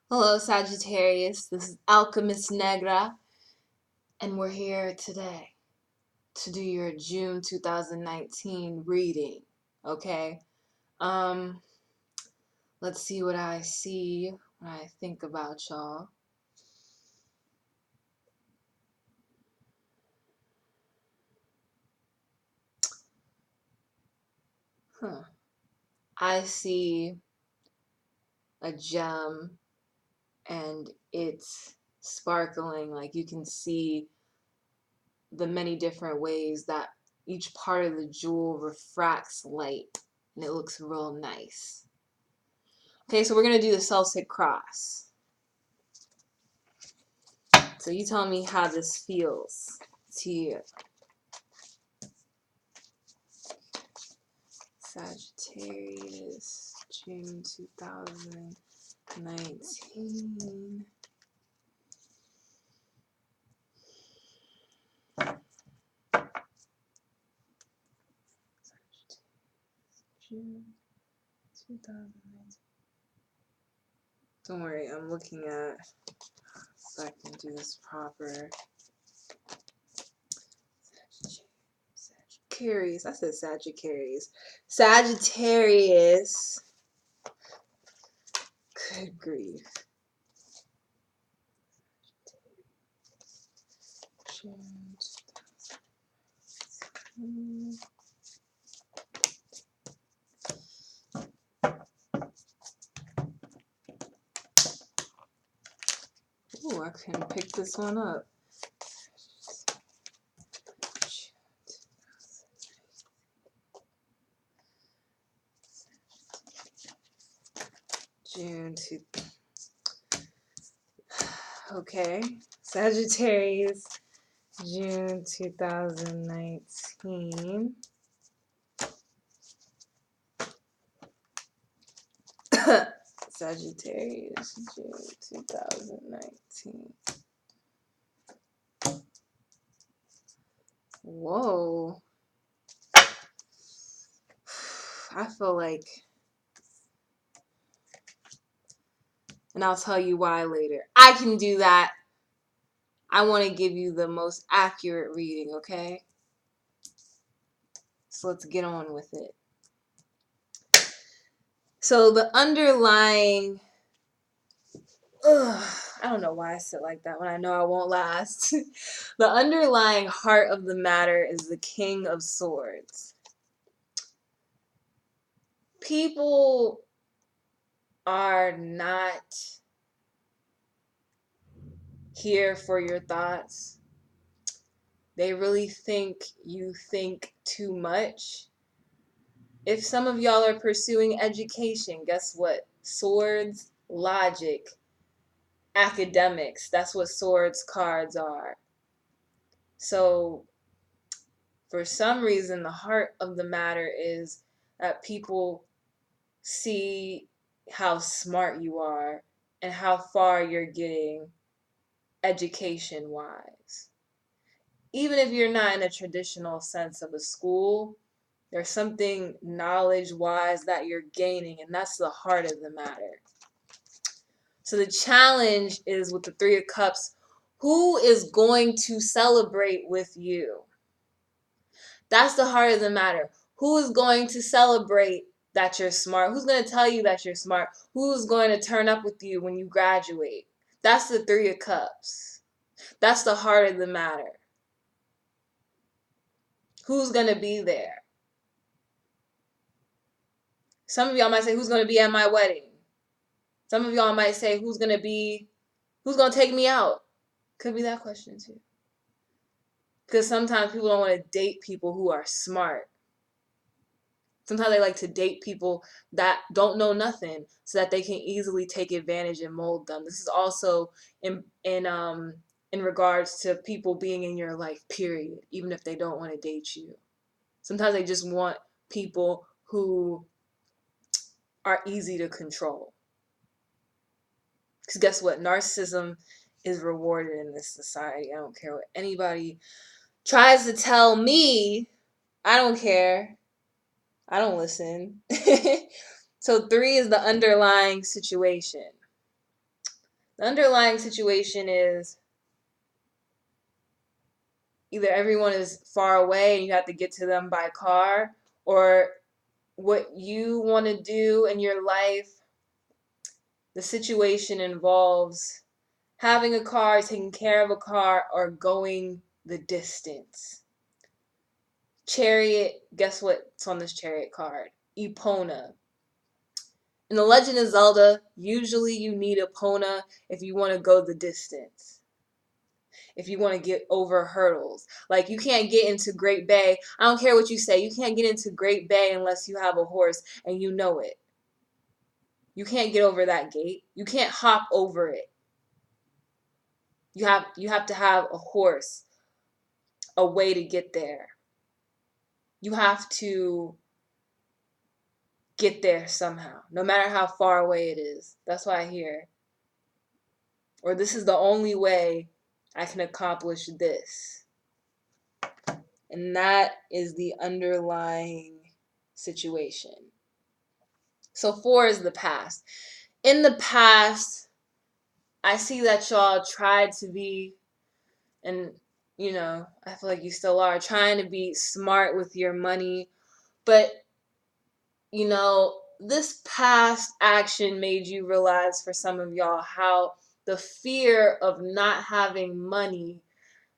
Hello, Sagittarius. This is Alchemist Negra, and we're here today to do your June 2019 reading. Okay? Um, let's see what I see when I think about y'all. I see a gem and it's sparkling, like you can see the many different ways that each part of the jewel refracts light, and it looks real nice. Okay, so we're going to do the Celtic cross. So you tell me how this feels to you. Sagittarius, June 2019. June 2019. Don't worry, I'm looking at so I can do this proper. Sagittarius. I said Sagittarius. Sagittarius. Good grief. June 2019. Ooh, I can pick this one up. June 2. Okay. Sagittarius, June 2019. Sagittarius, June 2019. Whoa. I feel like, and I'll tell you why later. I can do that. I want to give you the most accurate reading, okay? So let's get on with it. So the underlying, I don't know why I sit like that when I know I won't last. The underlying heart of the matter is the King of Swords. People are not here for your thoughts. They really think you think too much. If some of y'all are pursuing education, guess what? Swords, logic, academics. That's what swords cards are. So for some reason, the heart of the matter is that people see how smart you are and how far you're getting education wise. Even if you're not in a traditional sense of a school, there's something knowledge wise that you're gaining, and that's the heart of the matter. So the challenge is with the Three of Cups, who is going to celebrate with you? That's the heart of the matter. Who is going to celebrate that you're smart? Who's going to tell you that you're smart? Who's going to turn up with you when you graduate? That's the Three of Cups. That's the heart of the matter. Who's going to be there? Some of y'all might say, who's going to be at my wedding? Some of y'all might say, who's going to take me out? Could be that question too. Because sometimes people don't want to date people who are smart. Sometimes they like to date people that don't know nothing so that they can easily take advantage and mold them. This is also in regards to people being in your life, period, even if they don't want to date you. Sometimes they just want people who are easy to control. Because guess what? Narcissism is rewarded in this society. I don't care what anybody tries to tell me. I don't care. I don't listen. So 3 is the underlying situation. The underlying situation is either everyone is far away and you have to get to them by car, or what you want to do in your life, the situation involves having a car, taking care of a car, or going the distance. Chariot, guess what's on this chariot card? Epona. In The Legend of Zelda, usually you need Epona if you want to go the distance. If you want to get over hurdles. Like, you can't get into Great Bay. I don't care what you say. You can't get into Great Bay unless you have a horse and you know it. You can't get over that gate. You can't hop over it. You have to have a horse, a way to get there. You have to get there somehow, no matter how far away it is. That's why I hear, or this is the only way I can accomplish this. And that is the underlying situation. So 4 is the past. In the past, I see that y'all tried to be, and I feel like you still are, trying to be smart with your money. But, this past action made you realize, for some of y'all, how the fear of not having money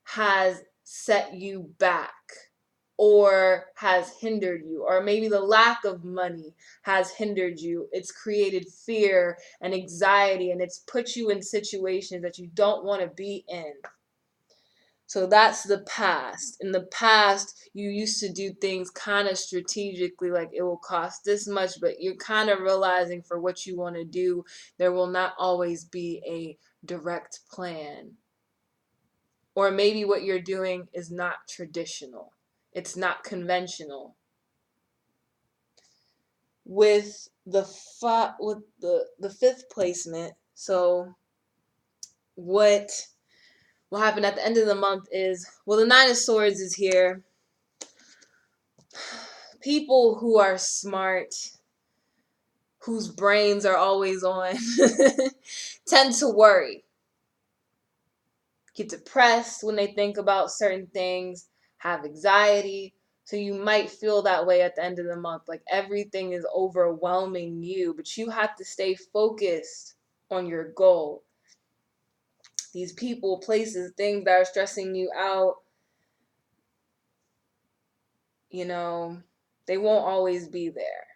has set you back or has hindered you, or maybe the lack of money has hindered you. It's created fear and anxiety, and it's put you in situations that you don't want to be in. So that's the past. In the past, you used to do things kind of strategically, like it will cost this much, but you're kind of realizing for what you want to do, there will not always be a direct plan. Or maybe what you're doing is not traditional. It's not conventional. With the fifth placement, so what will happen at the end of the month is, well, the 9 of Swords is here. People who are smart, whose brains are always on, tend to worry, get depressed when they think about certain things, have anxiety. So you might feel that way at the end of the month, like everything is overwhelming you, but you have to stay focused on your goal. These people, places, things that are stressing you out, they won't always be there.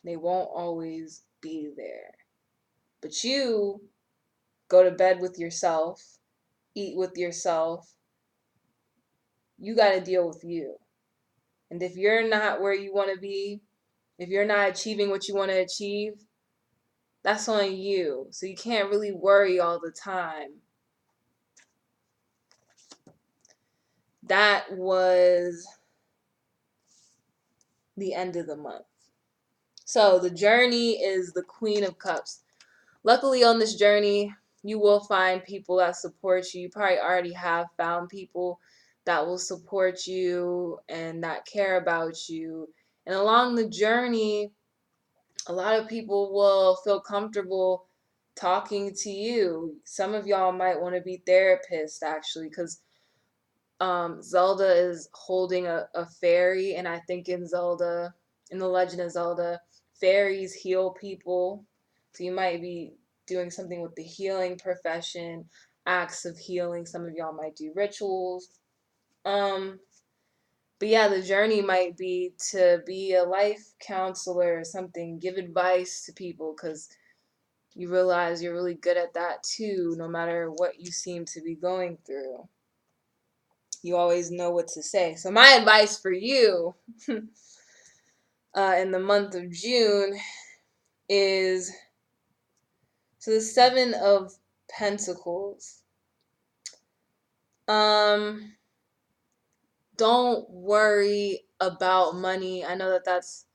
They won't always be there. But you go to bed with yourself, eat with yourself. You got to deal with you. And if you're not where you want to be, if you're not achieving what you want to achieve, that's on you. So you can't really worry all the time. That was the end of the month. So the journey is the Queen of Cups. Luckily on this journey, you will find people that support you. You probably already have found people that will support you and that care about you. And along the journey, a lot of people will feel comfortable talking to you. Some of y'all might want to be therapists, actually, because Zelda is holding a fairy, and I think in The Legend of Zelda, fairies heal people. So you might be doing something with the healing profession, acts of healing. Some of y'all might do rituals. But yeah, the journey might be to be a life counselor or something, give advice to people, because you realize you're really good at that too, no matter what you seem to be going through. You always know what to say. So my advice for you in the month of June is, so the 7 of Pentacles. Don't worry about money. I know that that's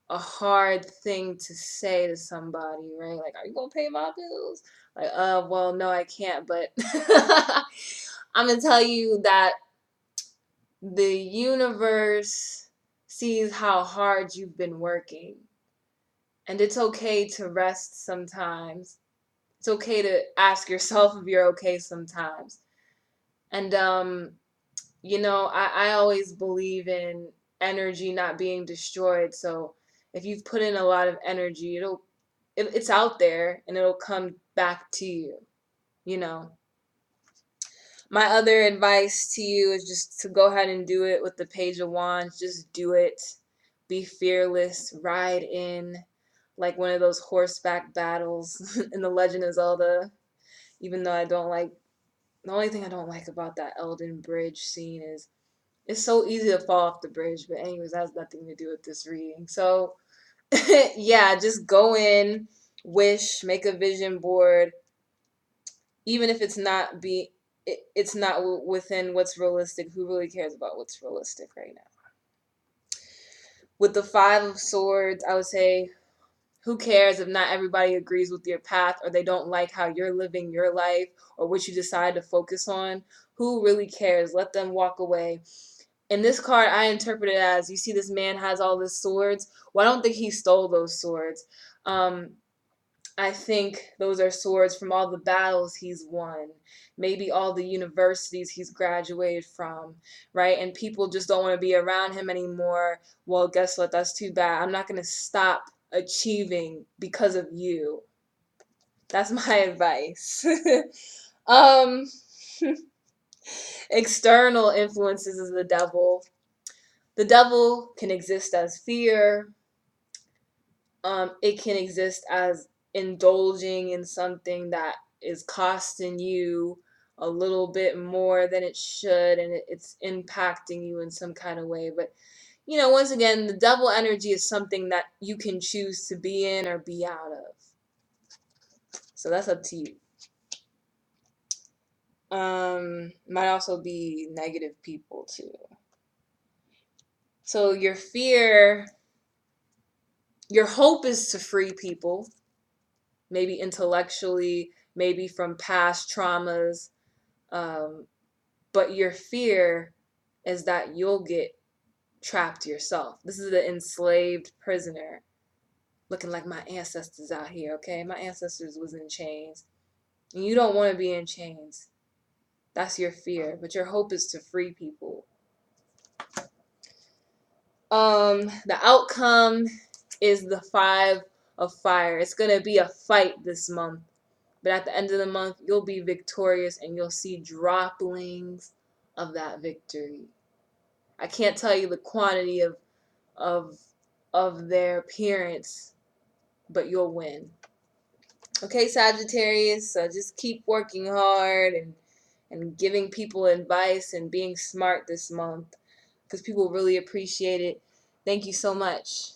a hard thing to say to somebody, right? Like, are you gonna pay my bills? Like, well, no, I can't, but I'm gonna tell you that the universe sees how hard you've been working. And it's okay to rest sometimes. It's okay to ask yourself if you're okay sometimes. And I always believe in energy not being destroyed. So if you've put in a lot of energy, it's out there and it'll come back to you, you know. My other advice to you is just to go ahead and do it with the Page of Wands. Just do it. Be fearless. Ride in like one of those horseback battles in The Legend of Zelda. Even though the only thing I don't like about that Elden Bridge scene is it's so easy to fall off the bridge. But anyways, that has nothing to do with this reading. So yeah, just go in, wish, make a vision board, even if it's not within what's realistic. Who really cares about what's realistic right now? With the Five of Swords, I would say, who cares if not everybody agrees with your path or they don't like how you're living your life or what you decide to focus on? Who really cares? Let them walk away. In this card, I interpret it as, you see this man has all these swords. Well, I don't think he stole those swords. Um, I think those are swords from all the battles he's won, maybe all the universities he's graduated from, right? And people just don't want to be around him anymore. Well, guess what? That's too bad. I'm not going to stop achieving because of you. That's my advice. um, External influences is the devil. The devil can exist as fear. It can exist as indulging in something that is costing you a little bit more than it should, and it's impacting you in some kind of way. But once again, the devil energy is something that you can choose to be in or be out of. So that's up to you. Might also be negative people too. So your hope is to free people, maybe intellectually, maybe from past traumas. But your fear is that you'll get trapped yourself. This is the enslaved prisoner looking like my ancestors out here, okay? My ancestors was in chains. And you don't want to be in chains. That's your fear. But your hope is to free people. The outcome is the Five of Fire. It's going to be a fight this month. But at the end of the month, you'll be victorious and you'll see droplings of that victory. I can't tell you the quantity of of their appearance, but you'll win. Okay, Sagittarius, so just keep working hard and giving people advice and being smart this month because people really appreciate it. Thank you so much.